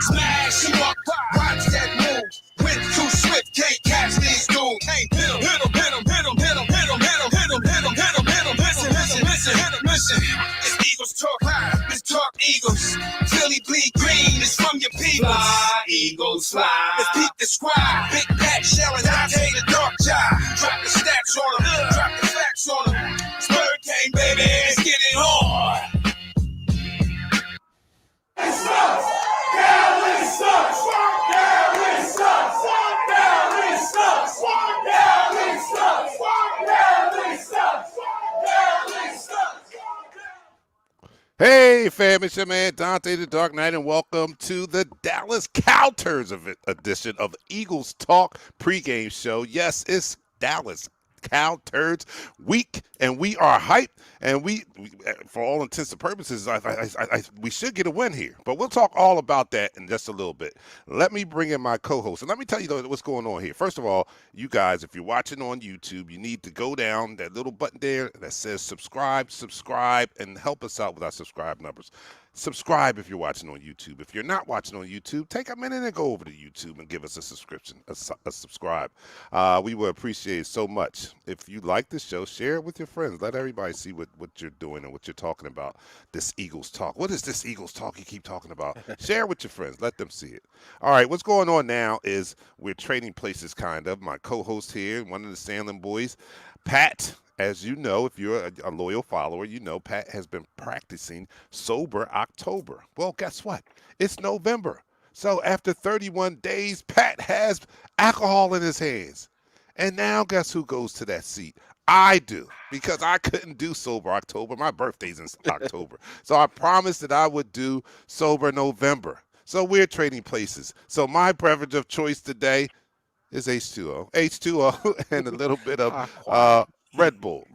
Smash him up, watch that move. Went too swift, can't catch these dudes. Can't hit him, hit him, hit him, hit him, hit him, hit him, hit him, hit him, hit him, hit him, hit him. Listen, listen, listen, hit him, listen. It's Eagles talk high, let's talk Eagles. Philly bleed green, it's from your people. Fly, Eagles fly. Let's beat the squad. Big Pat shelling, Dante the dark job. Drop the stats on him, drop the facts on him. It's Pregame, baby, let's get it on. It sucks. Cowboys sucks. Cowboys sucks. Cowboys sucks. Cowboys sucks. Cowboys sucks. Cowboys sucks. Hey, fam, it's your man Dante the Dark Knight, and welcome to the Dallas Cowturds edition of the Eagles Talk pregame show. Yes, it's Dallas Cowturds week, and we are hyped, and we for all intents and purposes, we should get a win here. But we'll talk all about that in just a little bit. Let me bring in my co-host, and let me tell you what's going on here. First of all, you guys, if you're watching on YouTube, you need to go down that little button there that says subscribe, and help us out with our subscribe numbers. Subscribe if you're watching on YouTube. If you're not watching on YouTube, take a minute and go over to YouTube and give us a subscription, a subscribe. We would appreciate it so much. If you like this show, share it with your friends. Let everybody see what you're doing and what you're talking about. This Eagles Talk. What is this Eagles Talk you keep talking about? Share it with your friends. Let them see it. All right, what's going on now is we're trading places, kind of. My co-host here, one of the Sandlin boys, Pat. As you know, if you're a loyal follower, you know Pat has been practicing sober October. Well, guess what? It's November. So after 31 days, Pat has alcohol in his hands. And now guess who goes to that seat? I do, because I couldn't do sober October. My birthday's in October. So I promised that I would do sober November. So we're trading places. So my beverage of choice today is H2O. H2O and a little bit of Red Bull.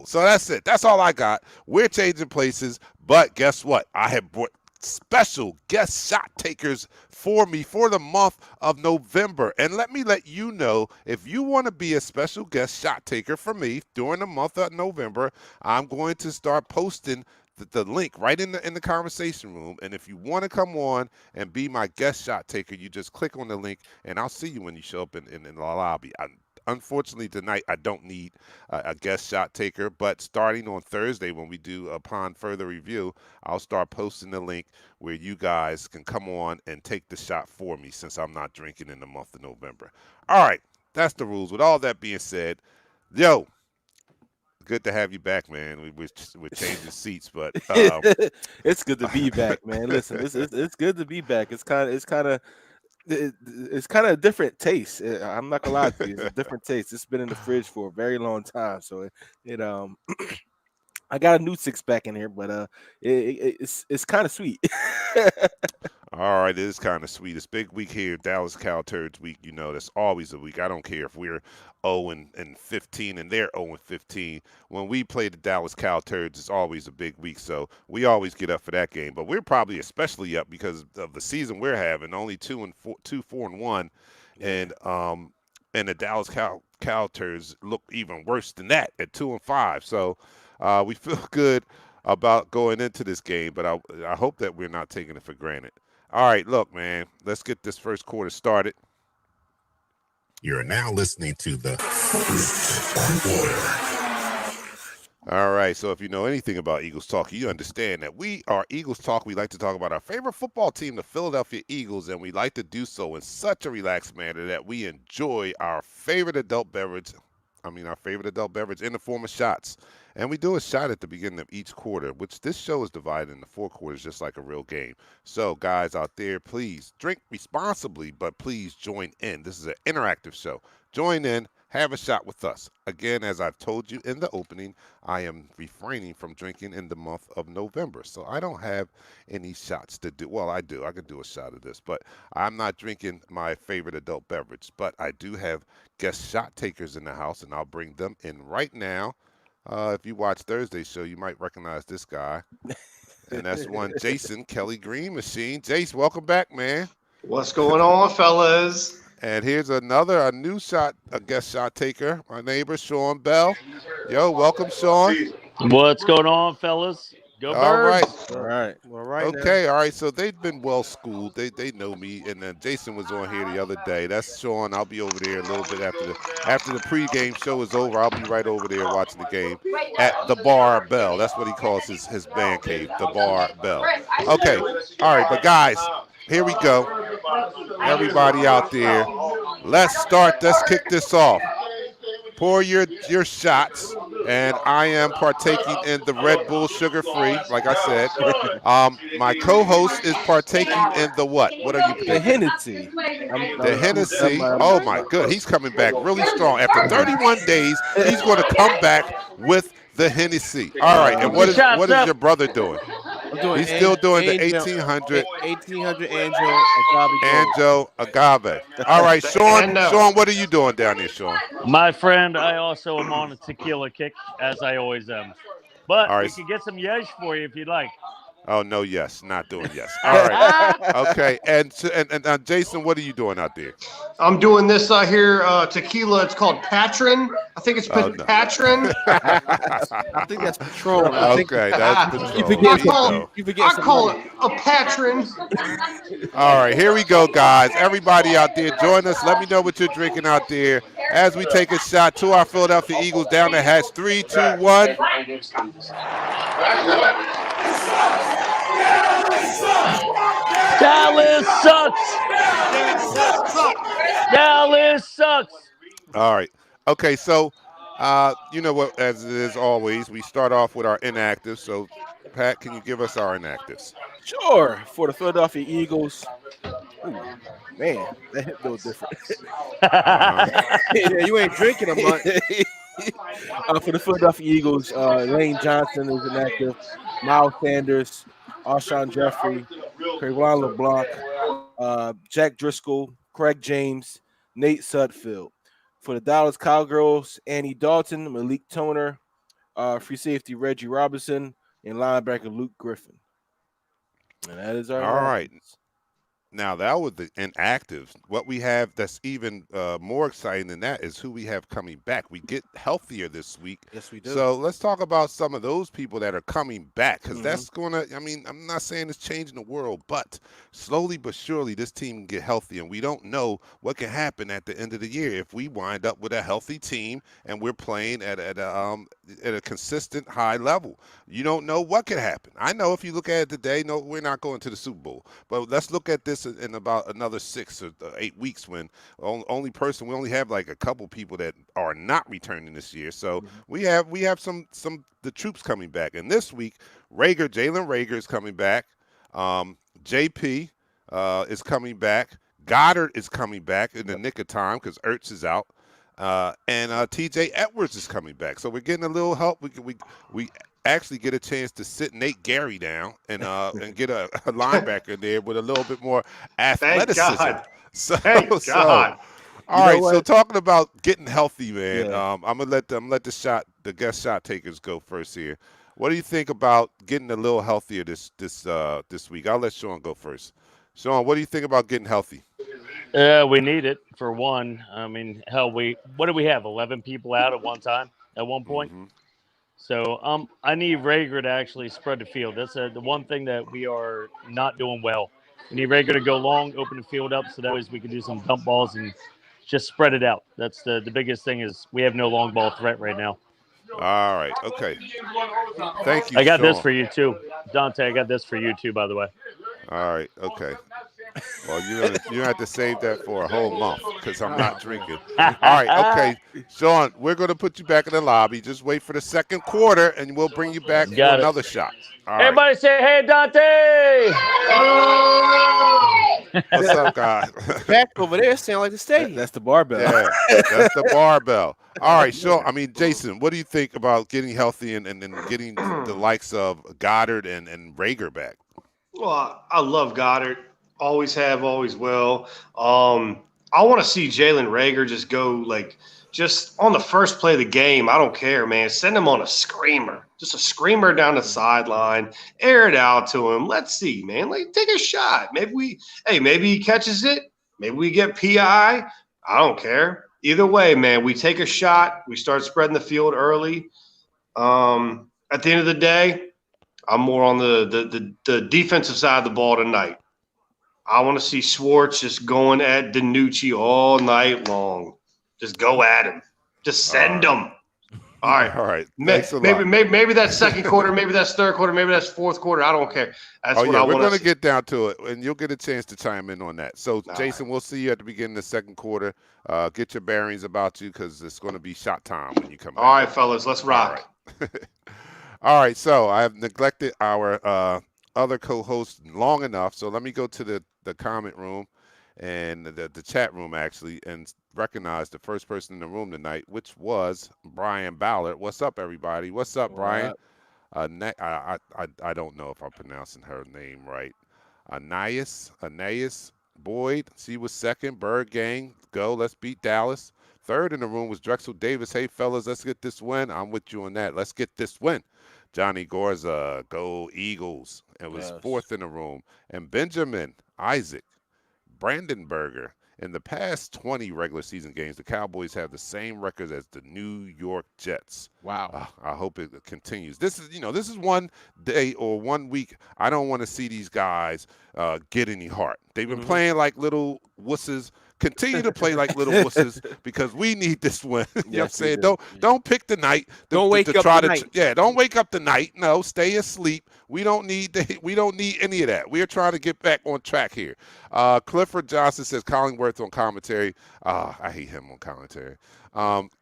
So that's it. That's all I got. We're changing places, but guess what? I have brought special guest shot takers for me for the month of November. And let me let you know, if you want to be a special guest shot taker for me during the month of November, I'm going to start posting the link right in the conversation room. And if you want to come on and be my guest shot taker, you just click on the link, and I'll see you when you show up in the lobby. Unfortunately, tonight I don't need a guest shot taker, but starting on Thursday when we do Upon Further Review, I'll start posting the link where you guys can come on and take the shot for me, since I'm not drinking in the month of November. All right, that's the rules. With all that being said, yo, good to have you back, man. We're changing seats, but it's good to be back, man. Listen, it's good to be back. It's kind of a different taste. I'm not gonna lie to you, it's a different taste. It's been in the fridge for a very long time, so it I got a new six pack in here, but it's kind of sweet. All right, it is kind of sweet. It's big week here, Dallas Cowturds week. You know, that's always a week. I don't care if we're 0-15 and they're 0-15. When we play the Dallas Cowturds, it's always a big week. So we always get up for that game. But we're probably especially up because of the season we're having, only 2-4-1, and the Dallas Cowturds look even worse than that at 2-5. So we feel good about going into this game, but I hope that we're not taking it for granted. All right, look, man, let's get this first quarter started. You're now listening to the first quarter. All right, so if you know anything about Eagles Talk, you understand that we are Eagles Talk. We like to talk about our favorite football team, the Philadelphia Eagles, and we like to do so in such a relaxed manner that we enjoy our favorite adult beverage in the form of shots. And we do a shot at the beginning of each quarter, which this show is divided into 4 quarters, just like a real game. So, guys out there, please drink responsibly, but please join in. This is an interactive show. Join in, have a shot with us. Again, as I've told you in the opening, I am refraining from drinking in the month of November. So I don't have any shots to do. Well, I do. I could do a shot of this, but I'm not drinking my favorite adult beverage. But I do have guest shot takers in the house, and I'll bring them in right now. If you watch Thursday's show, you might recognize this guy. And that's one Jason Kelly Green Machine. Jace, welcome back, man. What's going on, fellas? And here's a new guest shot taker, my neighbor, Sean Bell. Yo, welcome, Sean. What's going on, fellas? Go All right. Birds! All right. Okay, all right. So they've been well schooled. They know me. And then Jason was on here the other day. That's Sean. I'll be over there a little bit after the pregame show is over. I'll be right over there watching the game at the Bar Bell. That's what he calls his man cave, the Bar Bell. Okay, all right. But guys, here we go. Everybody out there, let's start. Let's kick this off. Pour your shots, and I am partaking in the Red Bull sugar-free, like I said. My co-host is partaking in the what? What are you The partaking? Hennessy. The Hennessy. Oh my good, he's coming back really strong. After 31 days, he's going to come back with the Hennessy. All right, and what is your brother doing? I'm doing He's still doing the Angel- 1800 1800 Angel Agave Gold. Anjo Agave. All right, Sean. Sean, what are you doing down there, Sean? My friend, I also am on a tequila kick, as I always am. But All we right. can get some yesh for you if you'd like. Oh no, yes, not doing yes. All right, okay. And Jason, what are you doing out there? I'm doing this here tequila. It's called Patron. I think it's Oh, no. Patron. I think that's Patron. Okay, that's You Patron. forget I some call money. it a Patron. All right, here we go, guys. Everybody out there, join us. Let me know what you're drinking out there as we take a shot to our Philadelphia Eagles down the hatch. 3, 2, 1. Dallas sucks! Dallas sucks! All right. Okay, so you know what? As it is always, we start off with our inactives. So, Pat, can you give us our inactives? Sure. For the Philadelphia Eagles. Ooh, man, that hit a little different. Yeah, you ain't drinking a month. For the Philadelphia Eagles, Lane Johnson is inactive. Miles Sanders, Alshon Jeffrey, Trayvon LeBlanc, Jack Driscoll, Craig James, Nate Sudfeld. For the Dallas Cowgirls, Annie Dalton, Malik Toner, free safety Reggie Robinson, and linebacker Luke Griffin. And that is our All right. inactives. Now, that was the inactives. What we have that's even more exciting than that is who we have coming back. We get healthier this week. Yes, we do. So let's talk about some of those people that are coming back because that's going to, I mean, I'm not saying it's changing the world, but slowly but surely this team can get healthy. And we don't know what can happen at the end of the year if we wind up with a healthy team and we're playing at a consistent high level. You don't know what could happen. I know if you look at it today, no, we're not going to the Super Bowl. But let's look at this in about another 6 or 8 weeks when we only have like a couple people that are not returning this year. So we have some the troops coming back. And this week, Jalen Rager is coming back. JP is coming back. Goddard is coming back in the nick of time because Ertz is out. And TJ Edwards is coming back. So we're getting a little help. We actually get a chance to sit Nate Gary down and get a linebacker there with a little bit more athleticism. God. So, Thank God. All right. what? So talking about getting healthy, man. Yeah. I'm gonna let the guest shot takers go first here. What do you think about getting a little healthier this week? I'll let Sean go first. Sean, what do you think about getting healthy? We need it for one. I mean, hell, what do we have? 11 people out at one time at one point. Mm-hmm. So I need Rager to actually spread the field. That's the one thing that we are not doing well. We need Rager to go long, open the field up, so that way we can do some dump balls and just spread it out. That's the biggest thing is we have no long ball threat right now. All right. Okay. Thank you, I got this Sean. for you too, Dante. I got this for you too, by the way. All right. Okay. Well, you have to save that for a whole month because I'm not drinking. All right. Okay. Sean, we're going to put you back in the lobby. Just wait for the second quarter, and we'll bring you back for Got it. another shot. All right. Everybody say, "Hey, Dante!" What's up, guys? Back over there sound like the stadium. That's the barbell. Yeah, that's the barbell. All right, Sean. I mean, Jason, what do you think about getting healthy and getting the likes of Goddard and Rager back? Well, I love Goddard. Always have, always will. I want to see Jalen Rager just go just on the first play of the game. I don't care, man. Send him on a screamer, just a screamer down the sideline. Air it out to him. Let's see, man. Take a shot. Maybe he catches it. Maybe we get PI. I don't care. Either way, man, we take a shot. We start spreading the field early. at the end of the day, I'm more on the defensive side of the ball tonight. I want to see Schwartz just going at Danucci all night long. Just go at him. Just send All him. All right. All right. Thanks a Maybe, lot. maybe that's second quarter. Maybe that's third quarter. Maybe that's fourth quarter. I don't care. That's Oh, what yeah, I we're want going to to see. get down to it, and you'll get a chance to chime in on that. So, All Jason, we'll see you at the beginning of the second quarter. Get your bearings about you because it's going to be shot time when you come back. All right, fellas, let's All rock. right. All right, so I have neglected our other co-host long enough, so let me go to the comment room and the chat room, actually, and recognize the first person in the room tonight, which was Brian Ballard. What's up, everybody? What's up, Brian? I don't know if I'm pronouncing her name right. Anais Boyd. She was second. Bird Gang, go. Let's beat Dallas. Third in the room was Drexel Davis. Hey, fellas, let's get this win. I'm with you on that. Let's get this win. Johnny Gorza, go Eagles. It was fourth in the room. And Benjamin Isaac Brandenburger. In the past 20 regular season games, the Cowboys have the same record as the New York Jets. Wow. I hope it continues. This is one day or 1 week. I don't want to see these guys get any heart. They've been playing like little wusses. Continue to play like little wusses because we need this win. You know what I'm saying? Don't pick the night. Don't wake up tonight. Don't wake up tonight. No, stay asleep. We don't need any of that. We are trying to get back on track here. Clifford Johnson says Collingworth on commentary. I hate him on commentary.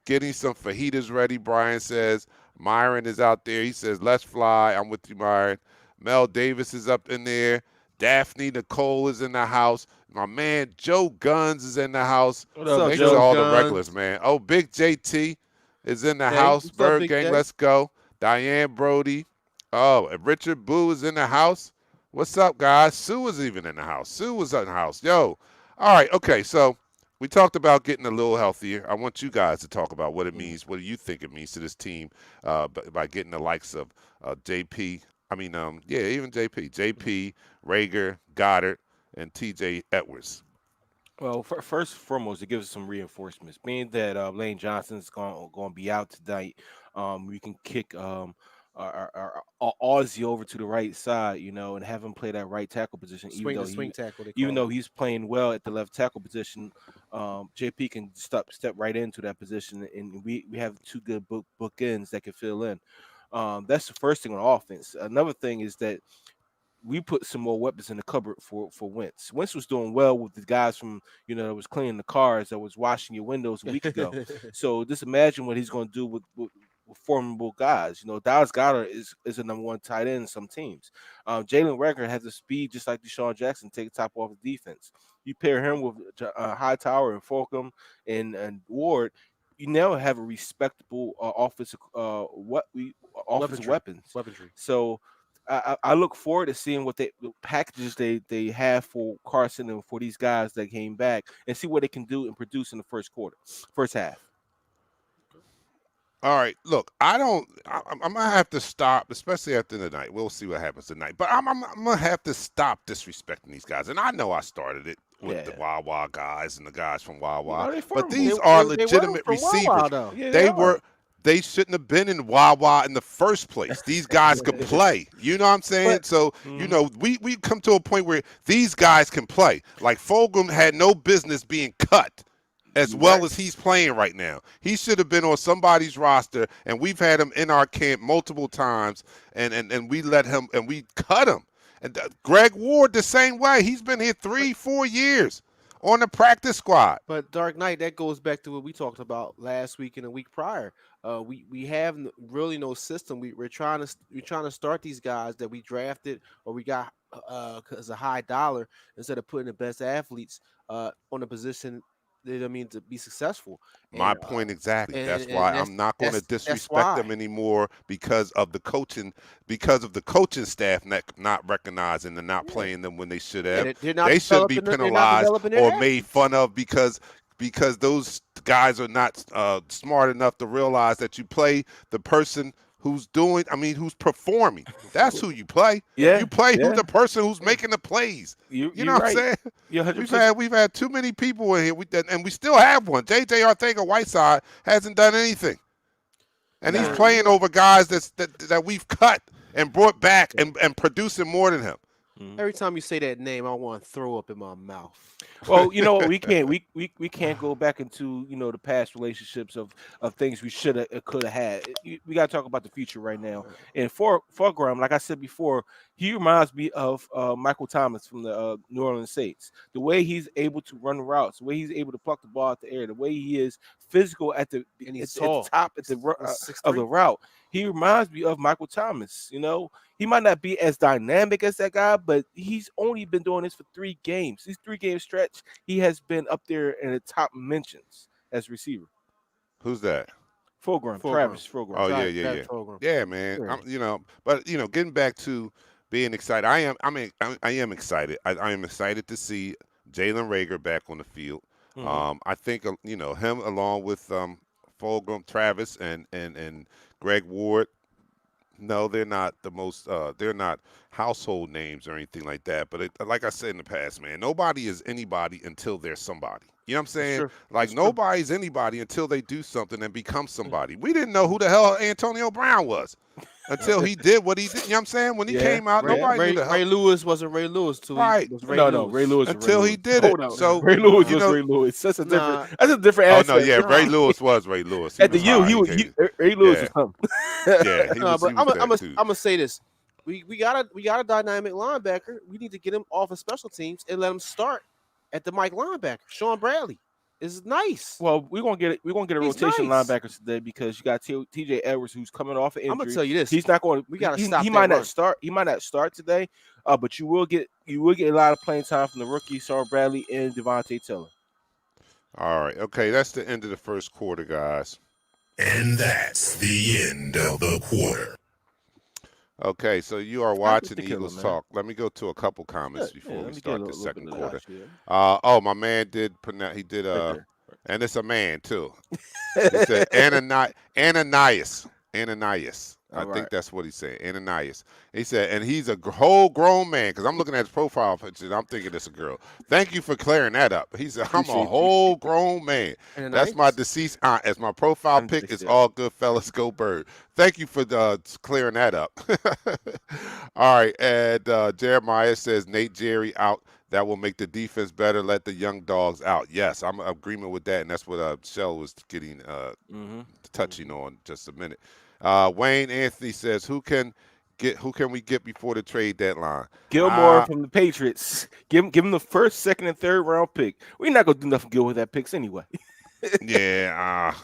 Getting some fajitas ready, Brian says. Myron is out there. He says, let's fly. I'm with you, Myron. Mel Davis is up in there. Daphne Nicole is in the house. My man Joe Guns is in the house. What up, Thanks Joe to all Guns? the regulars, man. Oh, Big JT is in the Hey, house. what's up, Bird Big Gang, J? let's go. Diane Brody. Oh, and Richard Boo is in the house. What's up, guys? Sue was even in the house. Sue was in the house. Yo. All right, okay, so we talked about getting a little healthier. I want you guys to talk about what it means. What do you think it means to this team by getting the likes of JP? I mean, even JP, Rager, Goddard, and TJ Edwards. Well, first and foremost, it gives us some reinforcements. Being that Lane Johnson's going to be out tonight, we can kick our Aussie over to the right side, and have him play that right tackle position. Swing tackle. Even though he's playing well at the left tackle position, JP can step right into that position, and we have two good bookends that can fill in. That's the first thing on offense. Another thing is that we put some more weapons in the cupboard for Wentz. Wentz was doing well with the guys from, that was cleaning the cars, that was washing your windows a week ago. So just imagine what he's going to do with formidable guys. Dallas Goedert is a number one tight end in some teams. Jalen Reagor has the speed just like Deshaun Jackson, take the top off the defense. You pair him with Hightower and Fulgham and Ward, you now have a respectable offensive weapons. Weaponry. So I look forward to seeing what the packages they have for Carson and for these guys that came back, and see what they can do and produce in the first half. All right, look, I'm going to have to stop, especially after the night. We'll see what happens tonight. But I'm going to have to stop disrespecting these guys. And I know I started it with the Wawa guys and the guys from Wawa. But these are legitimate receivers. Wawa, They shouldn't have been in Wawa in the first place. These guys can play. You know what I'm saying? We come to a point where these guys can play. Like Fulgham had no business being cut as well as he's playing right now. He should have been on somebody's roster, and we've had him in our camp multiple times, and we let him, and we cut him. And Greg Ward the same way. He's been here 3-4 years on the practice squad. But Dark Knight, that goes back to what we talked about last week and a week prior. We have really no system. We're trying to start these guys that we drafted or we got as a high dollar instead of putting the best athletes on a position. To be successful. My point exactly. That's why I'm not going to disrespect them anymore because of the coaching staff not recognizing and not playing them when they should have. They should be penalized or made fun of because those guys are not smart enough to realize that you play the person who's performing. That's who you play. You play who the person who's making the plays. You know what I'm saying? We've had too many people in here, and we still have one. J.J. Arthega-Whiteside hasn't done anything. and he's Nah. playing over guys that we've cut and brought back and producing more than him. Every time you say that name, I want to throw up in my mouth. Well, you know what, we can't go back into the past relationships of things we should have could have had. We got to talk about the future right now. And for Graham, like I said before, he reminds me of Michael Thomas from the New Orleans Saints. The way he's able to run routes, the way he's able to pluck the ball out the air, the way he is physical at the And he's at the tall. top at the of the 6'3". route. He reminds me of Michael Thomas. He might not be as dynamic as that guy, but he's only been doing this for 3 games. These 3-game stretch, he has been up there in the top mentions as receiver. Who's that? Travis Fulgham. Oh Travis yeah. Fulgham. Yeah, man. Yeah. But getting back to being excited, I am excited. I am excited to see Jalen Rager back on the field. I think him along with Fulgham, Travis, and Greg Ward. No, they're not the most. They're not household names or anything like that. But like I said in the past, man, nobody is anybody until they're somebody. You know what I'm saying? Sure. Like nobody's anybody until they do something and become somebody. We didn't know who the hell Antonio Brown was until he did what he did. You know what I'm saying? When he came out, nobody knew the hell. Ray Lewis wasn't Ray Lewis till Right. he was Ray No, Lewis. Ray Lewis. Until he did Hold it. on. So Ray Lewis you was know- Ray Lewis. That's a different. Nah. That's a different Oh aspect. no, yeah, Ray Lewis was Ray Lewis. He At the was U, high. he was came- Ray Lewis Yeah. was something. Yeah, he No, was. but He I'm was that dude. gonna say this. We got a dynamic linebacker. We need to get him off of special teams and let him start at the Mike linebacker. Sean Bradley is nice. Well, we're gonna get a He's rotation nice. linebackers today because you got T.J. Edwards who's coming off an injury. I'm gonna tell you this. He's not going. We gotta he, stop He that might run. not start. He might not start today. But you will get a lot of playing time from the rookie Sean Bradley and Devontae Taylor. All right. Okay, that's the end of the first quarter, guys. And that's the end of the quarter. Okay, so you are Stop watching with the Eagles killer, man. Talk. Let me go to a couple comments Yeah, before let we me get start a the little second bit of quarter. that shit. My man did he did Right there. and it's a man too. He said Ananias. Ananias. I All think right. that's what he's saying. Ananias. He said, and he's a whole grown man because I'm looking at his profile picture and I'm thinking it's a girl. Thank you for clearing that up. He said, I'm a Appreciate you. whole grown man. And That's my deceased aunt. As my profile pic is Understood. all good fellas go bird. Thank you for clearing that up. All right, and Jeremiah says Nate Jerry out. That will make the defense better. Let the young dogs out. Yes, I'm in agreement with that, and that's what Shell was getting touching on just a minute. Wayne Anthony says, who can we get before the trade deadline? Gilmore from the Patriots. Give him the first, second, and third round pick. We're not gonna do nothing good with that picks anyway. Yeah,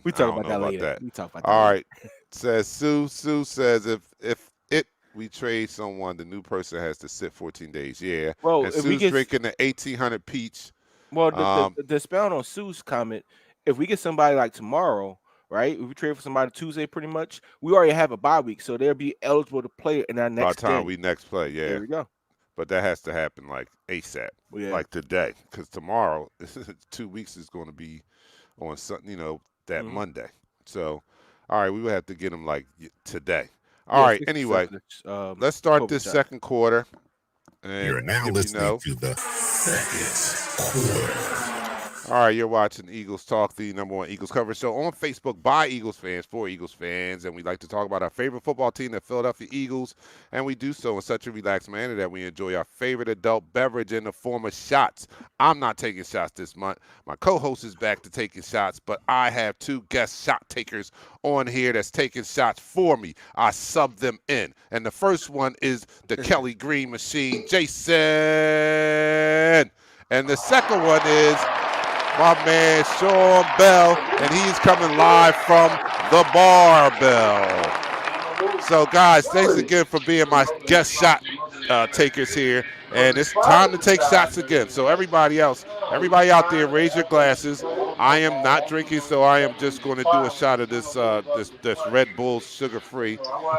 We I talk don't about know that later. that. We talk about that. All later. right. Says Sue. Sue says if we trade someone, the new person has to sit 14 days. Yeah. Well, and if we Sue's get drinking the 1800 peach. well, Um, the expound on Sue's comment. If we get somebody like tomorrow, right? If we trade for somebody Tuesday, pretty much, we already have a bye week, so they'll be eligible to play in our by next the time game. we next play, yeah. There we go. But that has to happen like ASAP, Yeah. like today, because tomorrow, 2 weeks is going to be on that Mhm. Monday. So, all right, we would have to get them like today. All right. 6 Anyway, seconds, let's start COVID this shot. second quarter. And You're now if listening to the second quarter. All right, you're watching Eagles Talk, the #1 Eagles coverage show on Facebook by Eagles fans for Eagles fans. And we like to talk about our favorite football team, the Philadelphia Eagles. And we do so in such a relaxed manner that we enjoy our favorite adult beverage in the form of shots. I'm not taking shots this month. My co-host is back to taking shots, but I have 2 guest shot takers on here that's taking shots for me. I sub them in. And the first one is the Kelly Green Machine, Jason. And the second one is my man Sean Bell, and he's coming live from the Barbell. So, guys, thanks again for being my guest shot takers here. And it's time to take shots again. So, everybody out there, raise your glasses. I am not drinking, so I am just going to do a shot of this Red Bull sugar-free.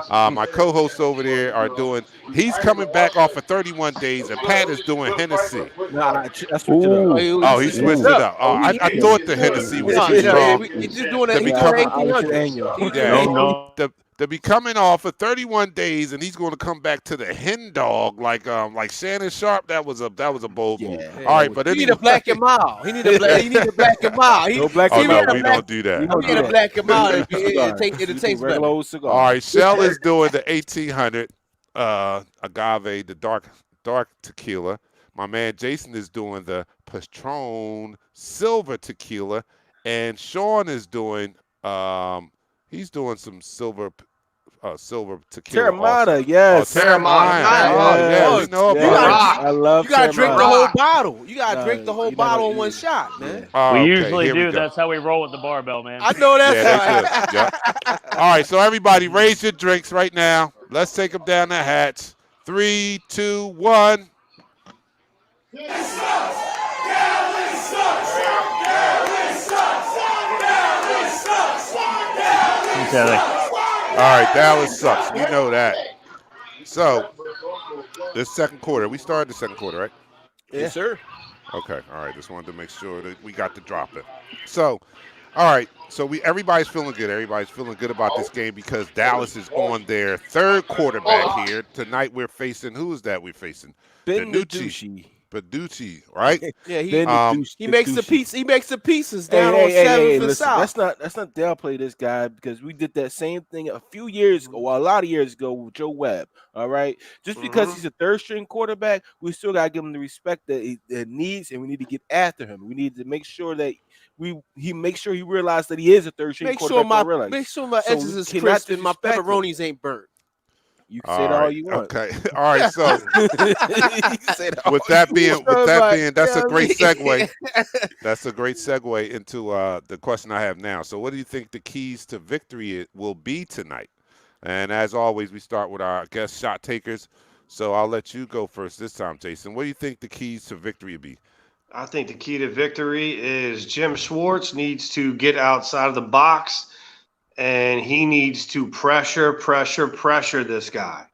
My co-hosts over there are doing. He's coming back off of 31 days, and Pat is doing Hennessy. Nah, I switched it up. Oh, he switched it up. Oh, I thought the Hennessy was too strong. He's just doing To that. He's become- doing I was 1800. annual. Yeah, No. to be coming off for 31 days, and he's going to come back to the hen dog like Shannon Sharp. That was a bold move. Yeah. All right, but He need anyway, a black and mild. He need a black. He need a black and mild. No black oh and he no, need mild. a we black. don't do We that. don't He do need a that. black and mild. It Cigar. tastes We do better. regular old cigar. All right, Shell is doing the 1800 agave, the dark tequila. My man Jason is doing the Patron silver tequila, and Sean is doing he's doing some silver tequila also. Terramana, yes. Terramana. Oh yeah, we Yes, know You yes. about gotta, it. I love you gotta drink the Terramana. whole Rock. bottle. You gotta No, drink the whole you never- bottle in one you- shot, yeah. man. Oh, We okay, usually here we do. go. That's how we roll with the barbell, man. I know that's Yeah, right. they do. Yep. All right, so everybody raise your drinks right now. Let's take them down the hatch. 3, 2, 1. Okay. All right, Dallas sucks. We know that. So, this second quarter, we started the second quarter, right? Yes, sir. Okay, all right. Just wanted to make sure that we got the drop in. So, all right. So everybody's feeling good. Everybody's feeling good about this game because Dallas is on their third quarterback here. Tonight we're facing, who is that we're facing? Ben Danucci. Nucci. Beducci, right? Yeah, Ben Nucci. he makes the Nucci. piece. He makes the pieces Hey, down hey, on hey, Seventh hey, and listen, South. let's not downplay this guy because we did that same thing a few years ago, well, a lot of years ago with Joe Webb. All right, just because he's a third string quarterback, we still gotta give him the respect that he needs, and we need to get after him. We need to make sure that he makes sure he realizes that he is a third string Make quarterback. make sure my So edges we is cannot crisp and my disrespect him. pepperonis ain't burnt. You can say that all you want. Okay. All right. So You can say that all with that you being, want. that's a great segue. segue. That's a great segue into the question I have now. So, what do you think the keys to victory will be tonight? And as always, we start with our guest shot takers. So I'll let you go first this time, Jason. What do you think the keys to victory will be? I think the key to victory is Jim Schwartz needs to get outside of the box and he needs to pressure this guy.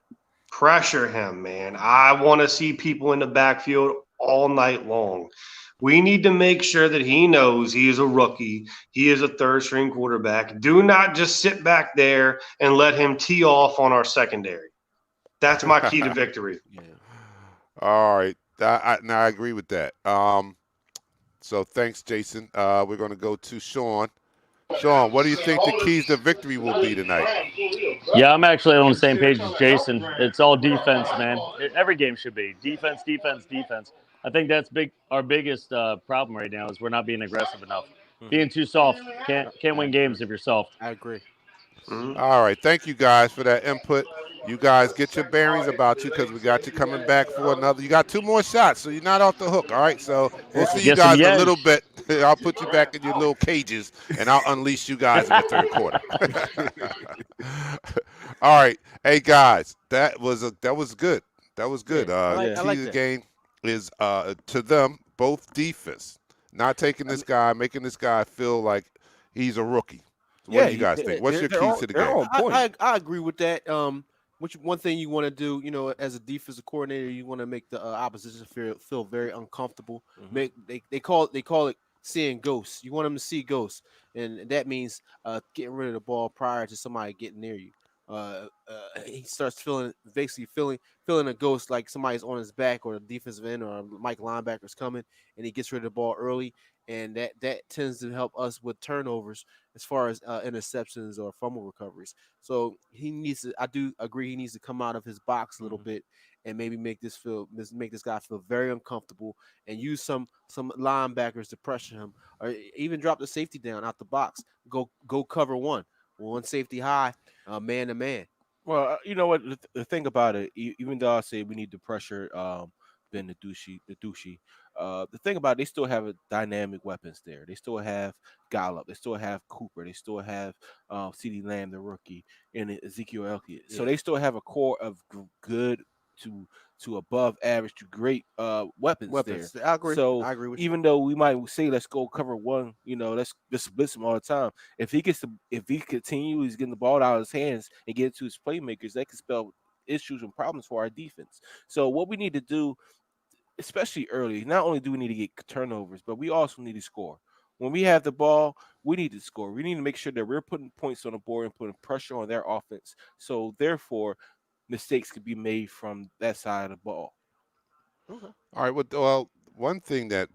Pressure him, man. I want to see people in the backfield all night long. We need to make sure that he knows he is a rookie. He is a third string quarterback. Do not just sit back there and let him tee off on our secondary. That's my key to victory. Yeah. All right. I agree with that. So thanks, Jason. We're going to go to Sean. Sean, what do you think the keys to victory will be tonight? Yeah, I'm actually on the same page as Jason. It's all defense, man. Every game should be defense, defense, defense. I think that's big. Our biggest problem right now is we're not being aggressive enough. Being too soft can't win games if you're soft. I agree. All right. Thank you guys for that input. You guys get your bearings about you because we got you coming back for another. You got 2 more shots, so you're not off the hook. All right. So we'll see you Get some guys in a edge. little bit. I'll put you back in your little cages, and I'll unleash you guys in the third quarter. All right. Hey guys, that was good. That was good. I The key like to the that. game is to them both defense, not taking this guy, making this guy feel like he's a rookie. What do you guys think? What's your keys to the game? I agree with that. Which one thing you want to do, as a defensive coordinator, you want to make the opposition feel very uncomfortable. They call it seeing ghosts. You want them to see ghosts, and that means getting rid of the ball prior to somebody getting near you. He starts basically feeling a ghost, like somebody's on his back, or the defensive end, or Mike linebacker's coming, and he gets rid of the ball early, and that tends to help us with turnovers as far as interceptions or fumble recoveries. So I do agree, he needs to come out of his box a little bit and maybe make this guy feel very uncomfortable, and use some linebackers to pressure him, or even drop the safety down out the box. Go cover one safety high, man to man. Well, you know what? The thing about it, even though I say we need to pressure Ben the douchey, the thing about it, they still have a dynamic weapons there. They still have Gallup. They still have Cooper. They still have CeeDee Lamb, the rookie, and Ezekiel Elliott. So they still have a core of good to above average to great weapons there. I agree. So I agree with you. even though we might say let's go cover one, let's just blitz him all the time. If he continues getting the ball out of his hands and get it to his playmakers, that can spell issues and problems for our defense. So what we need to do, especially early, not only do we need to get turnovers, but we also need to score. when we have the ball, we need to score. We need to make sure that we're putting points on the board and putting pressure on their offense. So therefore, mistakes could be made from that side of the ball. Okay. All right. Well, one thing that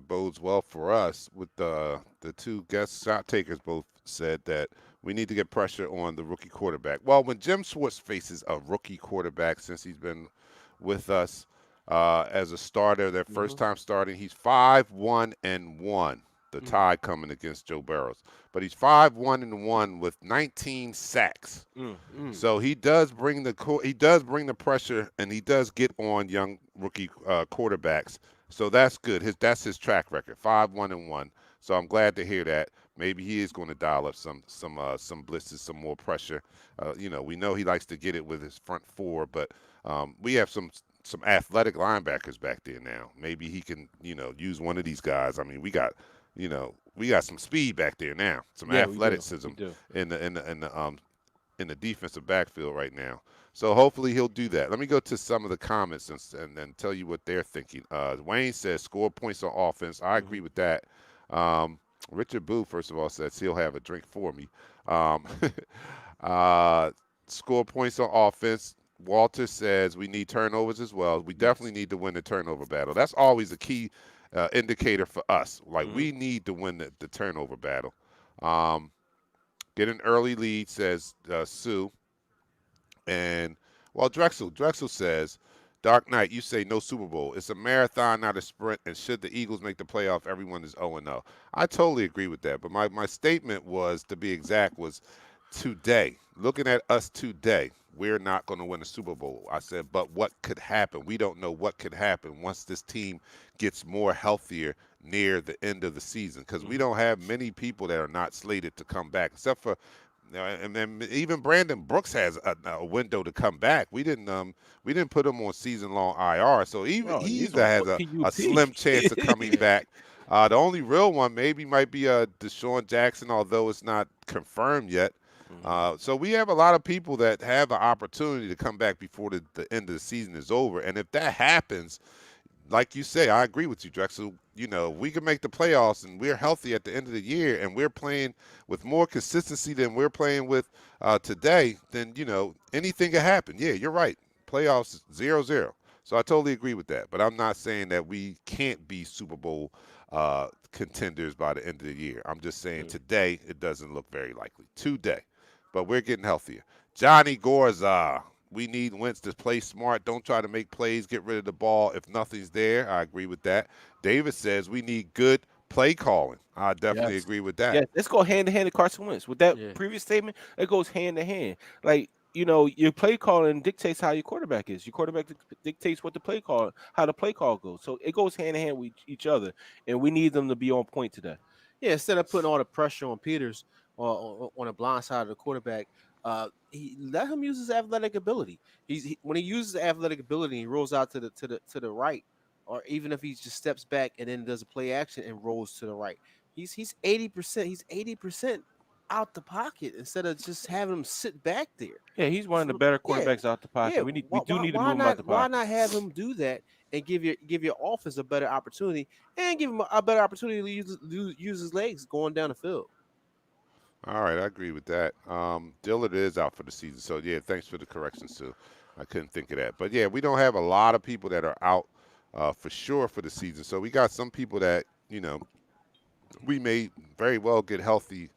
bodes well for us with the two guest shot takers both said that we need to get pressure on the rookie quarterback. Well, when Jim Schwartz faces a rookie quarterback since he's been with us as a starter, their first time starting, he's 5-1-1. The tie coming against Joe Burrows, but he's 5-1-1 with 19 sacks. So he does bring the pressure, and he does get on young rookie quarterbacks. So that's good. That's his track record, 5-1-1. So I'm glad to hear that. Maybe he is going to dial up some blitzes, some more pressure. We know he likes to get it with his front four, but we have some athletic linebackers back there now. Maybe he can use one of these guys. I mean, we got some speed back there now, some Yeah, athleticism we do. in the defensive backfield right now. So hopefully he'll do that. Let me go to some of the comments and tell you what they're thinking. Wayne says score points on offense. I agree with that. Richard Boo, first of all, says he'll have a drink for me. Score points on offense. Walter says we need turnovers as well. We definitely need to win the turnover battle. That's always a key indicator for us. Like we need to win the turnover battle. Get an early lead, says Sue. And, well, Drexel says, Dark Knight, you say no Super Bowl. It's a marathon, not a sprint, and should the Eagles make the playoff, everyone is 0-0. I totally agree with that, but my statement was, to be exact, was today, looking at us today, we're not going to win a Super Bowl. I said, but what could happen? We don't know what could happen once this team gets more healthier near the end of the season, because we don't have many people that are not slated to come back, except for and then even Brandon Brooks has a window to come back. We didn't put him on season long IR, so even he he's either on has a slim chance of coming back. The only real one might be Deshaun Jackson, although it's not confirmed yet. So we have a lot of people that have an opportunity to come back before the end of the season is over, and if that happens, like you say, I agree with you, Drexel. We can make the playoffs and we're healthy at the end of the year and we're playing with more consistency than we're playing with today, then, anything can happen. Yeah, you're right. Playoffs 0-0. So I totally agree with that. But I'm not saying that we can't be Super Bowl contenders by the end of the year. I'm just saying today it doesn't look very likely. Today. But we're getting healthier. Johnny Gorza. We need Wentz to play smart. Don't try to make plays. Get rid of the ball if nothing's there. I agree with that. David says we need good play calling. I definitely agree with that. Yeah, let's go hand in hand to Carson Wentz. With that Yeah. previous statement, it goes hand in hand. Like, your play calling dictates how your quarterback is. Your quarterback dictates what the play call, how the play call goes. So it goes hand in hand with each other, and we need them to be on point today. Yeah, instead of putting all the pressure on Peters or on the blind side of the quarterback, he let him use his athletic ability. When he uses athletic ability, he rolls out to the right, or even if he just steps back and then does a play action and rolls to the right. He's 80%. He's 80% out the pocket instead of just having him sit back there. Yeah, he's one of the better quarterbacks out the pocket. Yeah, We do need to move him out the pocket. why not have him do that and give your offense a better opportunity and give him a better opportunity to use his legs going down the field. All right, I agree with that. Dillard is out for the season, so yeah, thanks for the correction, Sue. I couldn't think of that, but yeah, we don't have a lot of people that are out for sure for the season. So we got some people that we may very well get healthy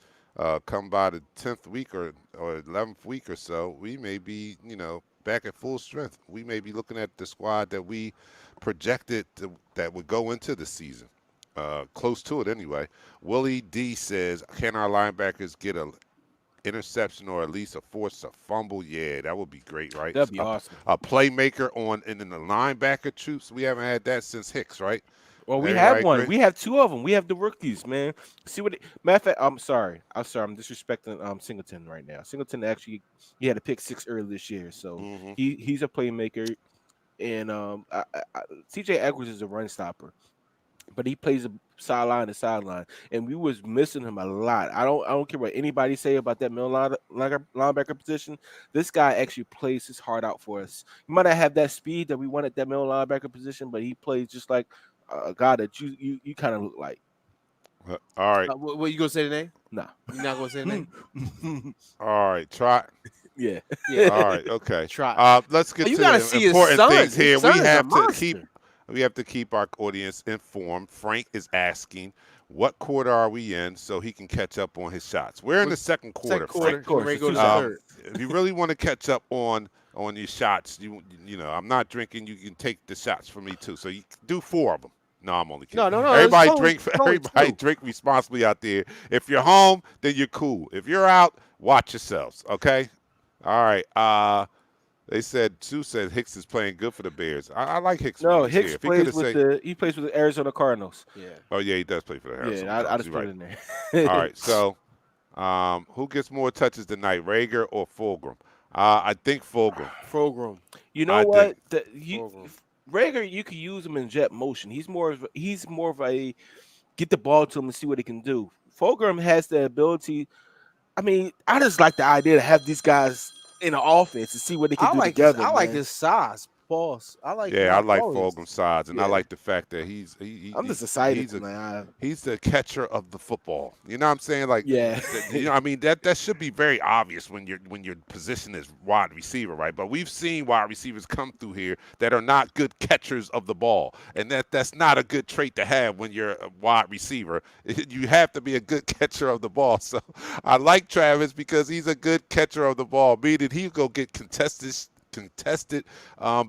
come by the 10th week or 11th week or so. We may be back at full strength. We may be looking at the squad that we projected that would go into the season. Close to it anyway. Willie D says, can our linebackers get a interception or at least force a fumble? Yeah, that would be great, right? That'd be awesome. A playmaker in the linebacker troops. We haven't had that since Hicks, right? Well, we have one. We have two of them. We have the rookies, man. See what? Matter of fact, I'm sorry. I'm disrespecting Singleton right now. Singleton actually he had a pick 6 early this year, so he's a playmaker. And CJ Edwards is a run stopper, but he plays a sideline to sideline, and we was missing him a lot. I don't care what anybody say about that middle linebacker position. This guy actually plays his heart out for us. He might not have that speed that we want at that middle linebacker position, but he plays just like a guy that you kind of look like. All right. What you gonna say the name? Nah. You're not gonna say the name? All right. Try. Yeah. Yeah. All right. Okay. Try. Let's get You to gotta the see his important son. things His here. son We is a have to monster. keep our audience informed. Frank is asking, what quarter are we in, so he can catch up on his shots. We're in the second quarter, Second quarter. Frank. course, Ready to go it's to the two third. If you really want to catch up on your shots, you know, I'm not drinking. You can take the shots from me too. So you do 4 of them. No, I'm only kidding. No. Everybody it's drink. only Everybody two. drink responsibly out there. If you're home, then you're cool. If you're out, watch yourselves. Okay. All right. They said Sue said Hicks is playing good for the Bears. I like Hicks when No, he's Hicks here. If he plays could with say, he plays with the Arizona Cardinals. Yeah. oh yeah, he does play for the Harrison. Yeah, I just You're put right. it in there. All right. So, who gets more touches tonight, Rager or Fulgham? I think Fulgham. Program. You know I what? Fulgham. Rager, you could use him in jet motion. He's more of a get the ball to him and see what he can do. Fulgham has the ability. I mean, I just like the idea to have these guys in the offense and see what they can I do like together. I like man. his size. Pause. I like. Yeah, I like all his- Fulgham's size, and I Yeah. like the fact that I'm just excited, he's man. he's the catcher of the football. You know what I'm saying? Like, Yeah. you know, I mean that should be very obvious when your position is wide receiver, right? But we've seen wide receivers come through here that are not good catchers of the ball, and that's not a good trait to have when you're a wide receiver. You have to be a good catcher of the ball. So I like Travis because he's a good catcher of the ball, meaning he'll go get contested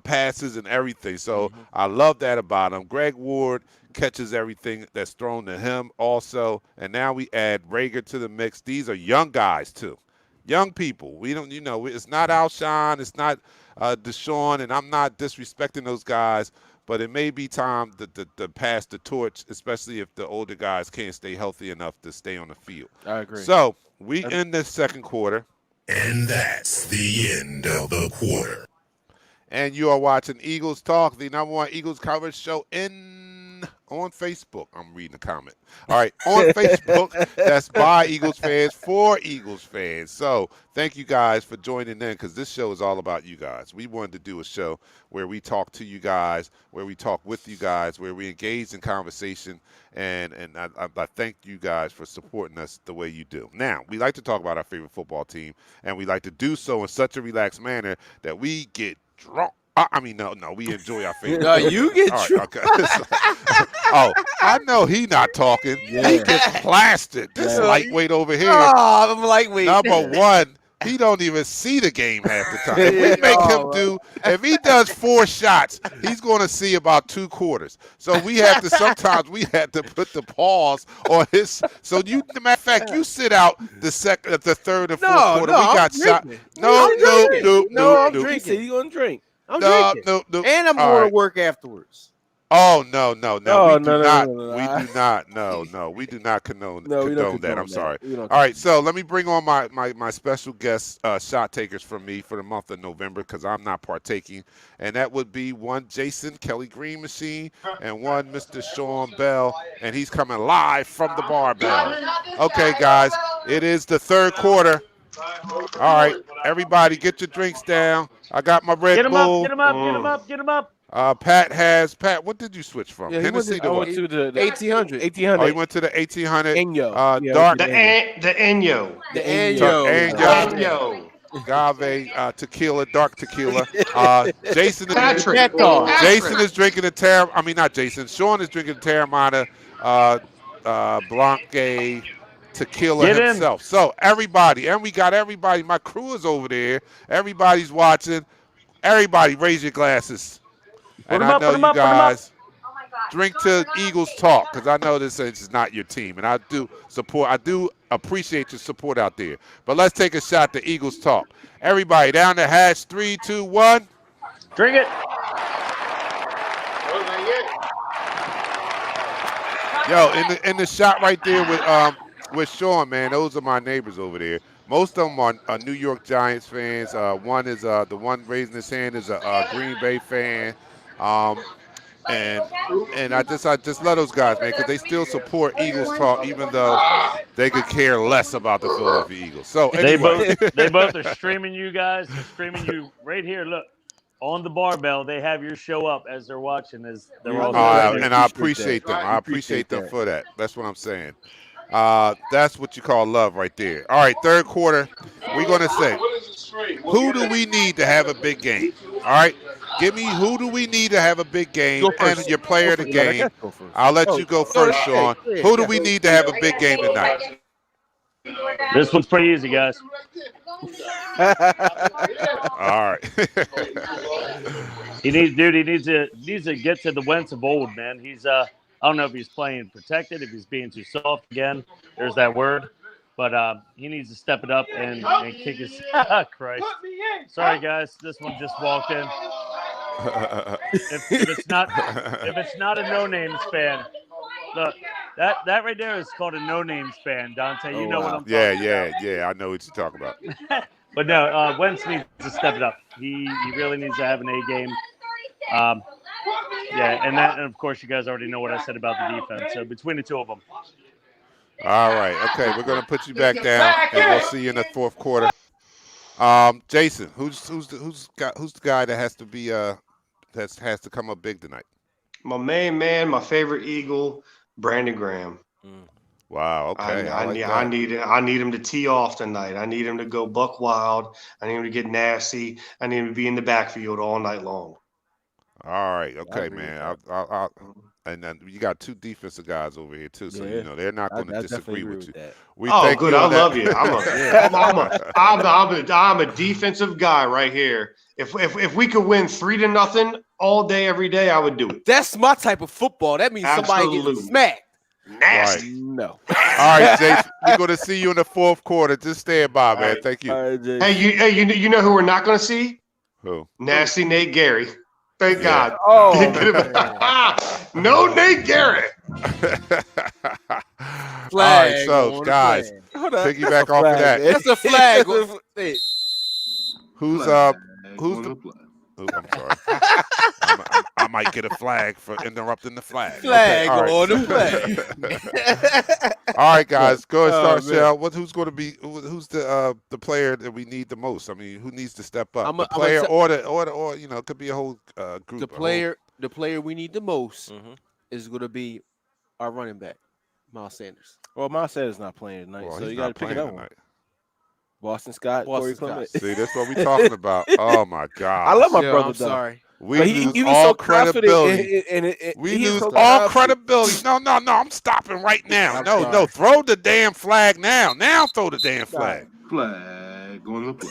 passes and everything. So I love that about him. Greg Ward catches everything that's thrown to him also. And now we add Rager to the mix. These are young guys too. Young people. We don't, it's not Alshon, it's not Deshaun, and I'm not disrespecting those guys, but it may be time to pass the torch, especially if the older guys can't stay healthy enough to stay on the field. I agree. So we end the second quarter. And that's the end of the quarter. And you are watching Eagles Talk, the #1 Eagles coverage show on Facebook. I'm reading the comment. All right, on Facebook, that's by Eagles fans for Eagles fans. So thank you guys for joining in because this show is all about you guys. We wanted to do a show where we talk to you guys, where we talk with you guys, where we engage in conversation, and I thank you guys for supporting us the way you do. Now, we like to talk about our favorite football team, and we like to do so in such a relaxed manner that we get drunk. No, we enjoy our favorite. No, you get All right, drunk. okay. Oh, I know he not talking. He gets plastered. This Yeah. lightweight over here. Oh, I'm lightweight. Number one, he don't even see the game half the time. If we make him if he does 4 shots, he's going to see about 2 quarters. So sometimes we have to put the pause on his. So matter of fact, you sit out the third and fourth quarter. We I'm got shot. drinking. No, I'm He drinking. said he's gonna drink. I'm No, drinking. no. And I'm All going right. to work afterwards. Oh no, No, we no, do no, not. no, no, We no. do not. No, we do not condone No, we don't condone that. condone I'm sorry. that. We don't All right, so let me bring on my special guest shot takers from me for the month of November because I'm not partaking, and that would be one Jason Kelly Green Machine and one Mr. Sean Bell, and he's coming live from the barbell. Okay, guys, it is the third quarter. All right, everybody, get your drinks down. I got my Red Get him Bull. up, get him up, get him up, get him up. Pat, what did you switch from? Yeah, he went Hennessy to- to I what? went to the 1800. 1800. Oh, he went to the 1800. Enyo. Yeah, Dark The Enyo. The Enyo. Enyo. Enyo. tequila, dark tequila. Jason Patrick. Jason is drinking the not Jason. Sean is drinking Terramana Blanc tequila Get in. himself. So everybody, and we got everybody. My crew is over there. Everybody's watching. Everybody, raise your glasses. And I know you guys drink to Eagles talk because I know this is not your team, and I do appreciate your support out there. But let's take a shot to Eagles talk. Everybody down the hash 3, 2, 1. Drink it. Yo, in the shot right there with Sean, man, those are my neighbors over there. Most of them are New York Giants fans. One is the one raising his hand is a Green Bay fan. And I just love those guys, man, because they still support Eagles talk, even though they could care less about the Philadelphia Eagles. So anyway, They both are streaming you guys. They're streaming you right here. Look. on the barbell, they have your show up as they're watching, as they're Yeah, all I sitting there. And I appreciate appreciate them. that. I Appreciate appreciate them that. for that. That's what I'm saying. That's what you call love right there. All right, third quarter, we're going to say, who do we need to have a big game? All right, give me who do we need to have a big game Go and first. your player Go of the first. Let game. us go first. I'll let Oh, you go go first, ahead. Sean. Go ahead. Who do Yeah. we need to have a big game tonight? This one's pretty easy, guys. All right. He needs to get to the Wentz of old, man. He's I don't know if he's playing protected, if he's being too soft again. There's that word, but he needs to step it up and kick his. Christ! Sorry, guys, this one just walked in. If it's not a no names fan, look, that right there is called a no names fan, Dante. You Oh, know what wow. I'm talking about. Yeah. I know what you're talking about. But no, Wentz needs to step it up. He really needs to have an A game. Yeah, and of course you guys already know what I said about the defense. So between the two of them. All right. Okay, we're gonna put you back down, and we'll see you in the fourth quarter. Jason, who's the guy that has to be has to come up big tonight? My main man, my favorite Eagle, Brandon Graham. Wow. Okay. I like that. I need him to tee off tonight. I need him to go buck wild. I need him to get nasty. I need him to be in the backfield all night long. All right. Okay, agree with man. And then you got two defensive guys over here too, so Yeah. they're not going I to definitely disagree agree with you. that. We Oh, thank good. you I on that. love you. I'm a defensive guy right here. If we could win 3-0 all day, every day, I would do it. That's my type of football. That means somebody Absolutely. gets smacked. Nasty. No. All right, Jason. We're going to see you in the fourth quarter. Just stand by, man. right. Thank you. All right, Jay. Hey, you know who we're not going to see? Who? Nasty Nate Gary. Thank Yeah. God. Oh, No Nate Gary. All right, Flag so on the guys, flag. hold on. piggyback That's a off of flag, that. man. That's a flag. Hey, Who's the? Oh, I'm sorry. I might get a flag for interrupting the flag. flag all right. on the flag. All right, guys, go ahead, Oh, start, man. Shell. Who's going to be? Who's the player that we need the most? I mean, who needs to step up? The player or it could be a whole group. The player we need the most Mhm. is going to be our running back, Miles Sanders. Well, Miles Sanders not playing tonight, Well, so he's you got to not pick playing another one. tonight. Boston Scott, Corey Clement. See, that's what we're talking about. Oh my God! I love my Yeah, brother. I'm though. sorry. We But lose he was all so confident credibility. We he lose was so all confident. credibility. No, I'm stopping right now. I'm No, sorry. throw the damn flag now. Now throw the damn flag. Flag on the play.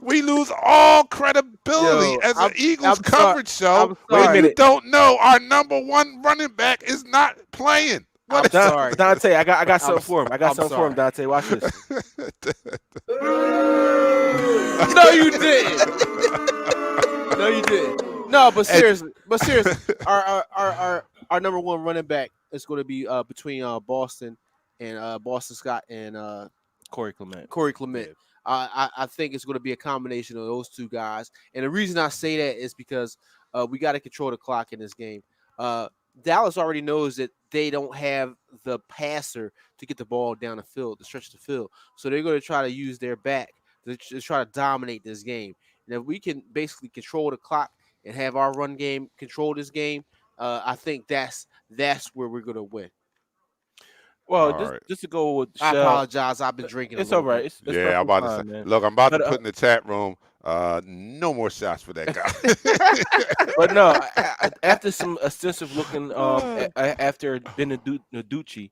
We lose all credibility Yo, as an Eagles I'm coverage show. I'm When sorry. you don't know our number one running back is not playing. I'm sorry. Dante, I got something I'm- for him. I got I'm something for him, sorry. Dante. Watch this. No, you didn't. No, you didn't. No, but seriously, our number one running back is going to be between Boston Scott and Corey Clement. Corey Clement. I think it's going to be a combination of those two guys. And the reason I say that is because we got to control the clock in this game. Dallas already knows that they don't have the passer to get the ball down the field, to stretch the field. So they're going to try to use their back to try to dominate this game. And if we can basically control the clock and have our run game control this game, I think that's where we're going to win. Well, All right. just to go with I Shell, apologize. I've been drinking. it's a all little right. bit. It's Yeah, I'm about to fine, say. man. Look, I'm about But, to put in the chat room. No more shots for that guy. But no, after some extensive looking, after Beneducci,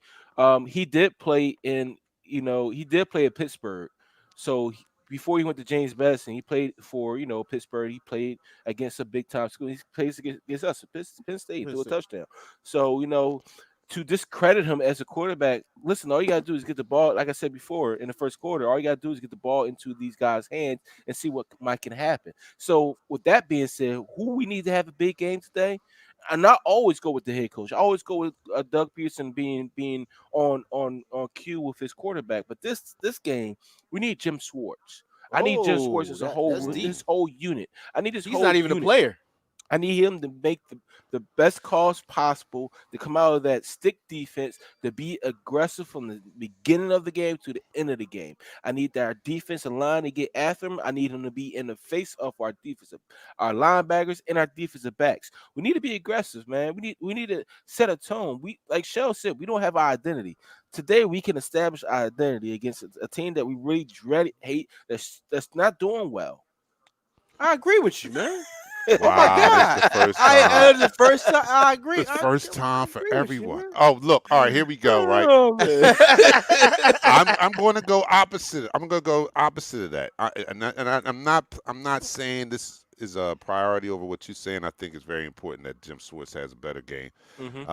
he did play at Pittsburgh. So before he went to James Madison, he played for Pittsburgh. He played against a big time school. He plays against us, Penn State, threw a touchdown. So to discredit him as a quarterback, listen, all you got to do is get the ball, like I said before, in the first quarter, all you got to do is get the ball into these guys' hands and see what might can happen. So with that being said, who we need to have a big game today, and not always go with the head coach. I always go with Doug Pearson being on cue with his quarterback. But this game, we need Jim Schwartz. I need Jim Schwartz as a whole, that's deep. his whole unit. I need his He's whole not even unit. a player. I need him to make the best calls possible to come out of that stick defense, to be aggressive from the beginning of the game to the end of the game. I need our defensive line to get after him. I need him to be in the face of our linebackers and our defensive backs. We need to be aggressive, man. We need to set a tone. We, like Shell said, we don't have our identity. Today we can establish our identity against a team that we really hate, that's not doing well. I agree with you, man. Oh my Wow, this God! the first I time. the first time I agree. The first time for agree with you, everyone. man. Oh, look. All right, here we go. Right. Oh man. I'm going to go opposite. I'm going to go opposite of that. I'm not saying this is a priority over what you're saying. I think it's very important that Jim Schwartz has a better game Hmm.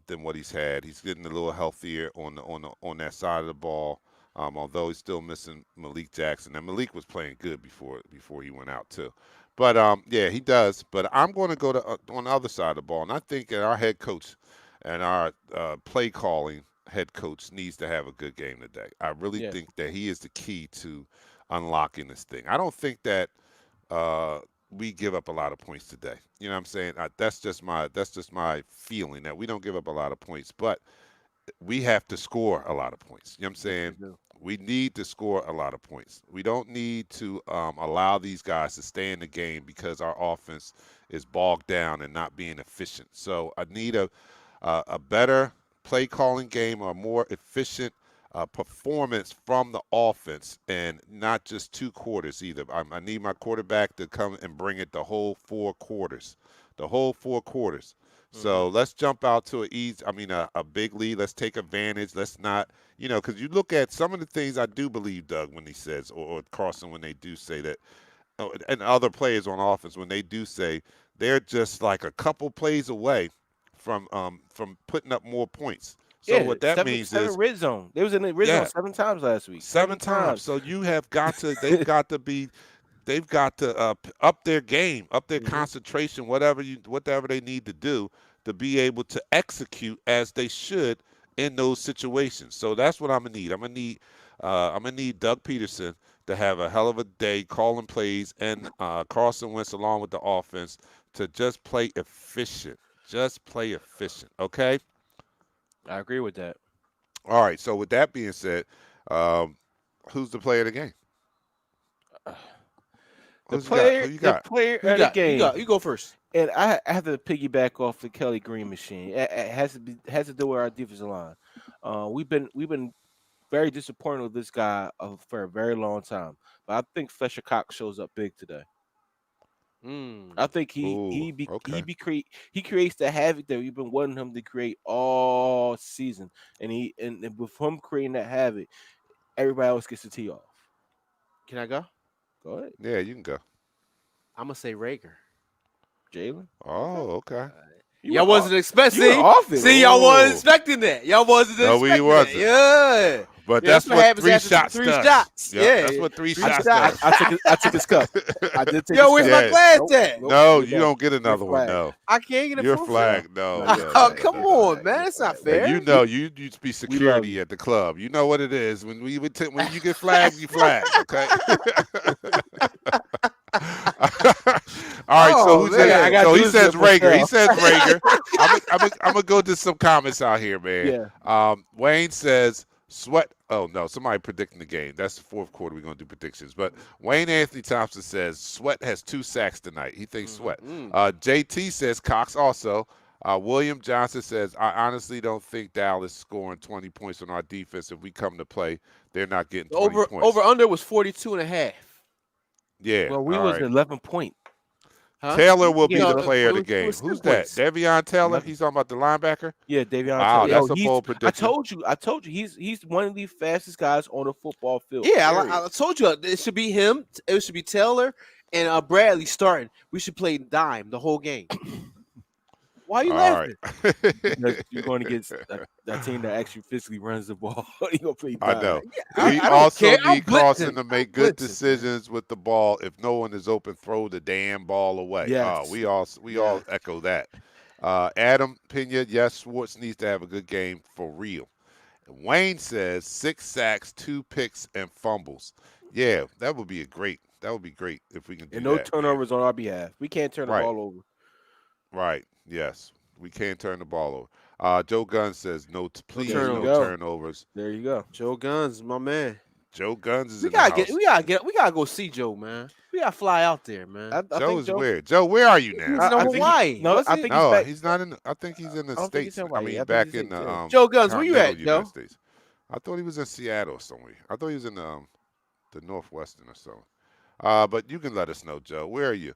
than what he's had. He's getting a little healthier on that side of the ball. Although he's still missing Malik Jackson, and Malik was playing good before he went out too. But yeah, he does. But I'm going to go to on the other side of the ball, and I think that our head coach and our play calling head coach needs to have a good game today. I really Yeah. think that he is the key to unlocking this thing. I don't think that uh, we give up a lot of points today. You know what I'm saying? That's just my feeling that we don't give up a lot of points, but we have to score a lot of points. You know what I'm Yes, we saying? do. We need to score a lot of points. We don't need to allow these guys to stay in the game because our offense is bogged down and not being efficient. So I need a better play calling game or a more efficient performance from the offense and not just 2 quarters either. I need my quarterback to come and bring it the whole 4 quarters. The whole 4 quarters. Hmm. So let's jump out to a big lead. Let's take advantage. Let's not, because you look at some of the things I do believe, Doug, when he says, or Carson, when they do say that, and other players on offense, when they do say they're just like a couple plays away from putting up more points. So Yeah, what that seven means seven is, red zone. They was in the red zone yeah, 7 times last week. seven Seven times. times. So they've got to up their game, up their Hmm. concentration, whatever they need to do to be able to execute as they should in those situations. So that's what I'm gonna need. I'm gonna need Doug Peterson to have a hell of a day calling plays, and Carson Wentz along with the offense to just play efficient. Just play efficient. Okay. I agree with that. All right. So with that being said, um, who's the player of the game? Uh, The Who's you got? player, Who you the got? player You of the got you game, got you go first. and I have to piggyback off the Kelly Green machine. It has to do with our defensive line. We've been very disappointed with this guy for a very long time, but I think Fletcher Cox shows up big today. Mm. I think Ooh. Okay. he creates the havoc that we've been wanting him to create all season, and with him creating that havoc, everybody else gets the tee off. Can I go? Go ahead, Yeah, you can go. I'm gonna say Rager. Jalen. Okay, Oh, okay. you Y'all went off. wasn't expecting. You went off it. See, y'all wasn't Ooh. expecting that. Y'all wasn't No, we expecting that. wasn't. Yeah. But Yeah, that's what what happens three after shots three does. shots. Yep, Yeah. that's what three Three shots shots. does. I took his cup. I did take Yo, his where's cup. my Yeah. glass Nope, at? nope. No, You're you done. don't get You're another one. flagged. No, I can't get a you're full shot. flagged. No, No, you're no, Oh, no, flagged. come no, You're no. on, flagged. man. You're That's not flagged. And fair. you know, you used to be We love security you. at the club. You know what it is. When you get flagged, you flag. Okay. All right. So Oh who said? I man. gotta So do he this says with Rager. He myself. says Rager. I'm gonna go to some comments out here, man. Yeah. Wayne says Sweat. Oh no, somebody predicting the game. That's the fourth quarter. We're gonna do predictions. But Wayne Anthony Thompson says Sweat has 2 sacks tonight. He thinks Sweat. Mm. JT says Cox also. William Johnson says, I honestly don't think Dallas scoring 20 points on our defense. If we come to play, they're not getting 20 Over points. under was 42 and a half. Yeah. Well, we All was right. 11 point. Huh? Taylor will He be gave the it No, up. player of the it game. was 10 Who's that? points. Devion Taylor? 11. He's talking about the linebacker? Yeah, Davion Wow, Taylor. Yo, that's a bold I prediction. told you. He's one of the fastest guys on the football field. Yeah, Period. I told you it should be him. It should be Taylor and Bradley starting. We should play dime the whole game. Why are you All right. laughing? Because you're going to get a team that actually physically runs the ball. You're going to play I dime. know. Yeah, We I don't also care. I'm need Carson blitzing. to I'm make good blitzing. decisions with the ball. If no one is open, throw the damn ball away. Yes. We all Yeah. echo that. Adam Pena, yes, Schwartz needs to have a good game for real. Wayne says 6 sacks, 2 picks, and fumbles. Yeah, that would be great. That would be great if we can do And no that, man. turnovers on our behalf. We can't turn the Right. ball over. Right. Yes. We can't turn the ball over. Joe Gunn says please There you no go. turnovers. There you go. Joe Guns, my man. Joe Guns is We in the gotta house. we gotta go see Joe, man. We gotta fly out there, man. I Joe think is Joe. where? Joe, where are you He now? was in I think Hawaii. no, I He? think he's No, back. he's not in. I think he's in the I don't think he's states. in I Hawaii. mean, I think back he's in the yeah. Joe Guns, where you continental at, United Joe? States. I thought he was in Seattle somewhere. I thought he was in the Northwestern or something. But you can let us know, Joe. Where are you?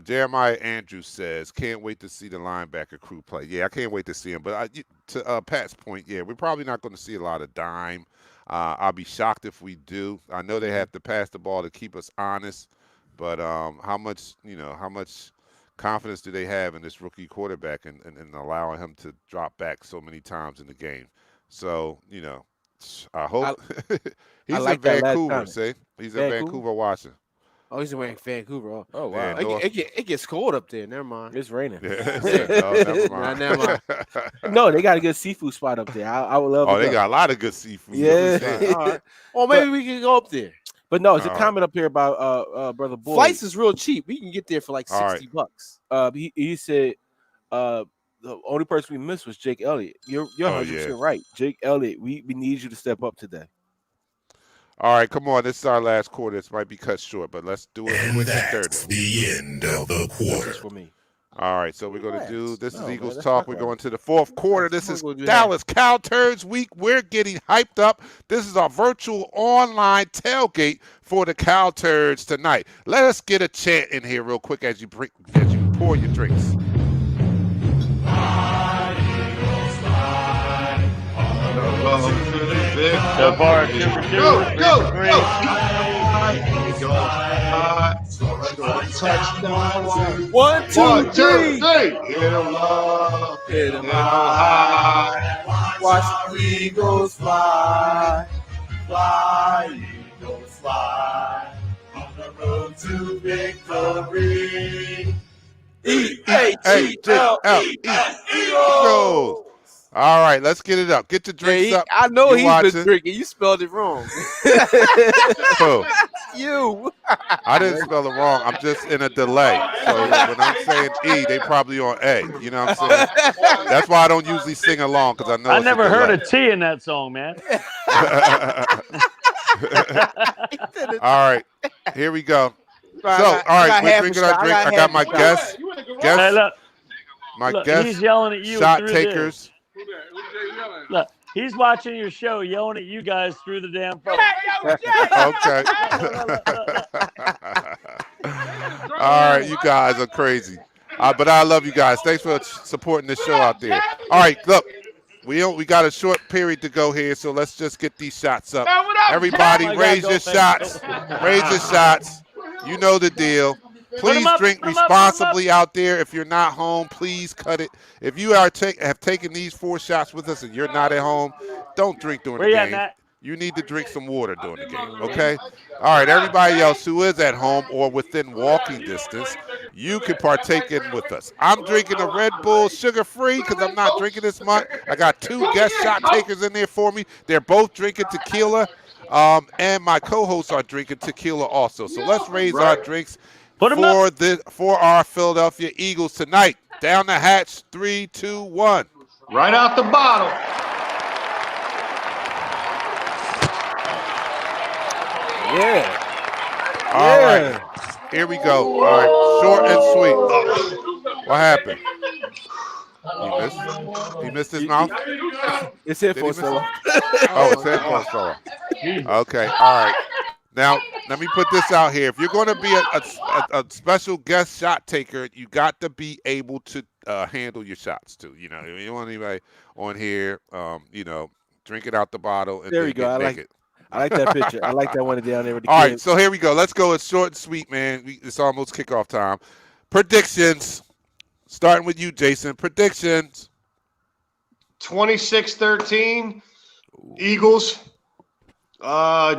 Jeremiah Andrews says, can't wait to see the linebacker crew play. Yeah, I can't wait to see him. But to Pat's point, yeah, we're probably not going to see a lot of dime. I'll be shocked if we do. I know they have to pass the ball to keep us honest, but how much confidence do they have in this rookie quarterback and allowing him to drop back so many times in the game? So, I hope I he's in like that last Vancouver, comment. see? He's in Vancouver? Vancouver, Washington. Oh, he's in Vancouver. Oh, Oh Yeah, wow, North. it gets cold up there. Never mind. it's raining. Yeah, no, never mind. Never mind. No, they got a good seafood spot up there. I would love. Oh, to they go. got a lot of good seafood. Yeah. All right. Or maybe we can go up there. But no, it's a All comment up here about brother Boyd. Flights is real cheap. We can get there for like All right. $60. He said the only person we missed was Jake Elliott. You're Oh, 100% right. Jake Elliott, we need you to step up today. All right, come on. This is our last quarter. This might be cut short, but let's do it And with the third that's one. the end of the This quarter. is for me. All right, so we're going to do this No, is man, Eagles that's Talk. not We're right. going to the fourth quarter. This I'm is gonna do that. Dallas Cow Turds Week. We're getting hyped up. This is our virtual online tailgate for the Cow Turds tonight. Let us get a chant in here real quick as you pour your drinks. So far, 2 for 2, 3 for 3. Touchdown. 1, 2, 1, 2, 3. 3. Hit 'em up. Hit 'em Hit 'em high. Watch the Eagles fly. Fly, Eagles fly. On the road to victory. E-A-G-L-E. Eagles. All right, let's get it up. Get your drinks up. I know You he's watching. been drinking. You spelled it wrong. Who? You. I didn't spell it wrong. I'm just in a delay. So when I'm saying E, they probably on A. You know what I'm saying? That's why I don't usually sing along, because I know I it's never a heard delay. a T in that song, man. All right, here we go. Right, So, I all right, got we're half a drinking shot. our drink. I got half my a shot. guests, Hey, look, my look, guest he's yelling at you shot through takers. Look, he's watching your show, yelling at you guys through the damn phone. Okay. All right, you guys are crazy. But I love you guys. Thanks for supporting the show out there. All right, look, we got a short period to go here, so let's just get these shots up. Everybody, Oh my raise God, your go, shots. Raise your shots. You know the deal. Please up, drink put 'em up, put 'em up. responsibly out there. If you're not home, please cut it. If you have taken these 4 shots with us and you're not at home, don't drink during Where the you at, game. Matt? You need to drink some water during the game, okay? All right, everybody else who is at home or within walking distance, you can partake in with us. I'm drinking a Red Bull sugar-free because I'm not drinking this much. I got 2 guest shot takers in there for me. They're both drinking tequila, and my co-hosts are drinking tequila also. So let's raise our drinks Put 'em up. for our Philadelphia Eagles tonight. Down the hatch, 3, 2, 1. Right out the bottle. Yeah. All right, here we go. All right, short and sweet. What happened? He missed his mouth? It's here Did for he us, miss fella. Oh, it's headphones fella. Okay, all right. Now, let me put this out here. If you're going to be a special guest shot taker, you got to be able to handle your shots, too. You know, you don't want anybody on here, drink it out the bottle and There then we go. get naked. I like that picture. I like that one down there with the All right, kids. so here we go. Let's go. It's short and sweet, man. It's almost kickoff time. Predictions. Starting with you, Jason. Predictions. 26-13. Eagles.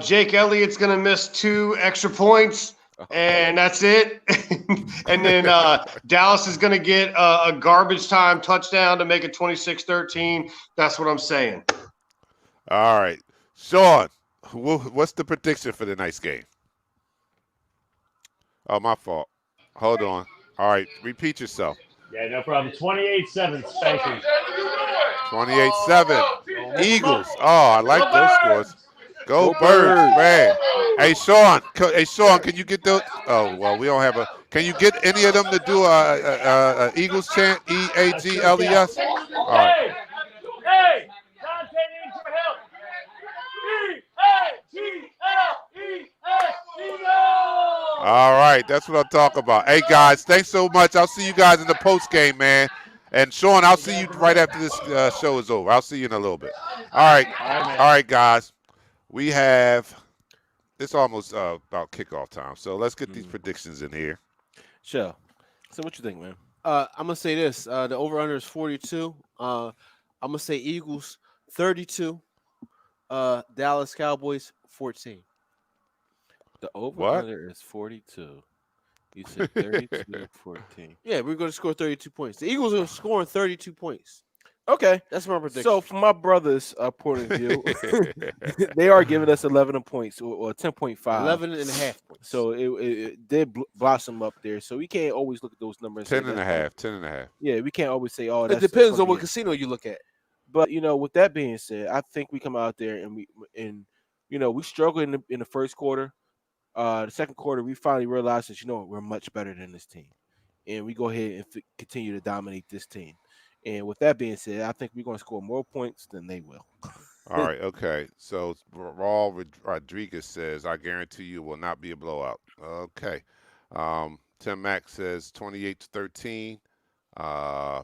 Jake Elliott's going to miss 2 extra points, and that's it. And then Dallas is going to get a garbage time touchdown to make it 26-13. That's what I'm saying. All right. Sean, what's the prediction for the night's game? Oh, my fault. Hold on. All right. Repeat yourself. Yeah, no problem. 28-7, spanking. 28-7. Eagles. Oh, I like those scores. Go Birds, Birds. man. Hey, Sean. Can you get those? Oh, well, we don't have a. Can you get any of them to do a Eagles chant? EAGLES? All right. Hey, Dante needs your help. Eagles! All right, that's what I'm talking about. Hey, guys, thanks so much. I'll see you guys in the post game, man. And Sean, I'll see you right after this show is over. I'll see you in a little bit. All right, guys. We have it's almost about kickoff time, so let's get these predictions in here. Sure. So what you think, man? I'm gonna say this: the over/under is 42. I'm gonna say Eagles 32. Dallas Cowboys 14. The over/under is 42. You said 32-14. Yeah, we're going to score 32 points. The Eagles are scoring 32 points. Okay. That's my prediction. So, from my brother's point of view, they are giving us 11 points or 10.5. 11 and a half points. So, it did blossom up there. So, we can't always look at those numbers. 10 and a half. 10 and a half. Yeah, we can't always say, oh, it that's depends on what casino you look at. But, with that being said, I think we come out there and we struggled in the first quarter. The second quarter, we finally realized that, we're much better than this team. And we go ahead and continue to dominate this team. And with that being said, I think we're going to score more points than they will. All right, okay. So Raul Rodriguez says, I guarantee you it will not be a blowout. Okay. Tim Mack says 28-13.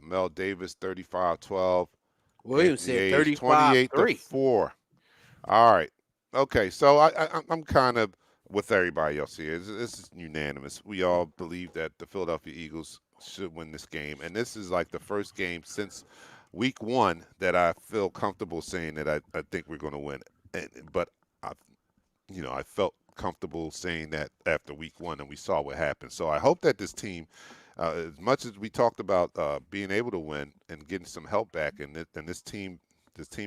Mel Davis 35-12. Williams said 35-3. 28-4. All right. Okay, so I'm kind of with everybody else here. This is unanimous. We all believe that the Philadelphia Eagles should win this game, and this is like the first game since week 1 that I feel comfortable saying that I think we're going to win. But I felt comfortable saying that after week 1, and we saw what happened. So I hope that this team, as much as we talked about being able to win and getting some help back, and this team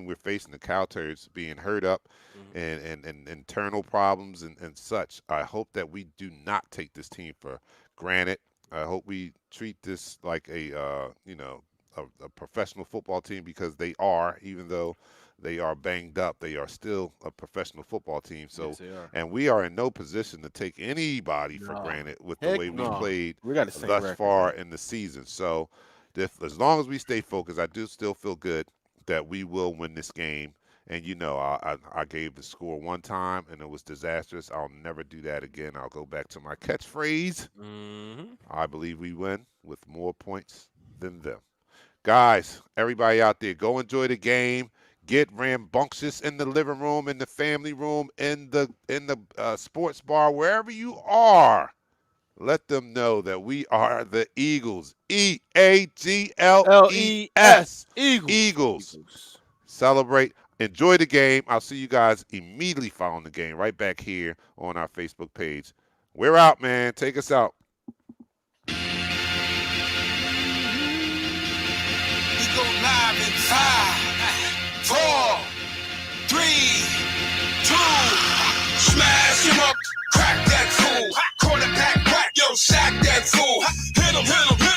we're facing, the Cowboys, being hurt up and internal problems and such, I hope that we do not take this team for granted. I hope we treat this like a professional football team, because they are, even though they are banged up, they are still a professional football team. So, yes, they are. And we are in no position to take anybody for granted with the way we played thus far in the season. So, as long as we stay focused, I do still feel good that we will win this game. And I gave the score one time and it was disastrous. I'll never do that again. I'll go back to my catchphrase. I believe we win with more points than them. Guys, everybody out there, go enjoy the game. Get rambunctious in the living room, in the family room, in the sports bar, wherever you are. Let them know that we are the Eagles. EAGLES. Eagles. Celebrate. Enjoy the game. I'll see you guys immediately following the game right back here on our Facebook page. We're out, man. Take us out. We go live in 5, 4, 3, 2. Smash him up, crack that fool. Quarterback, yo, sack that fool. Hit him, hit him, hit him.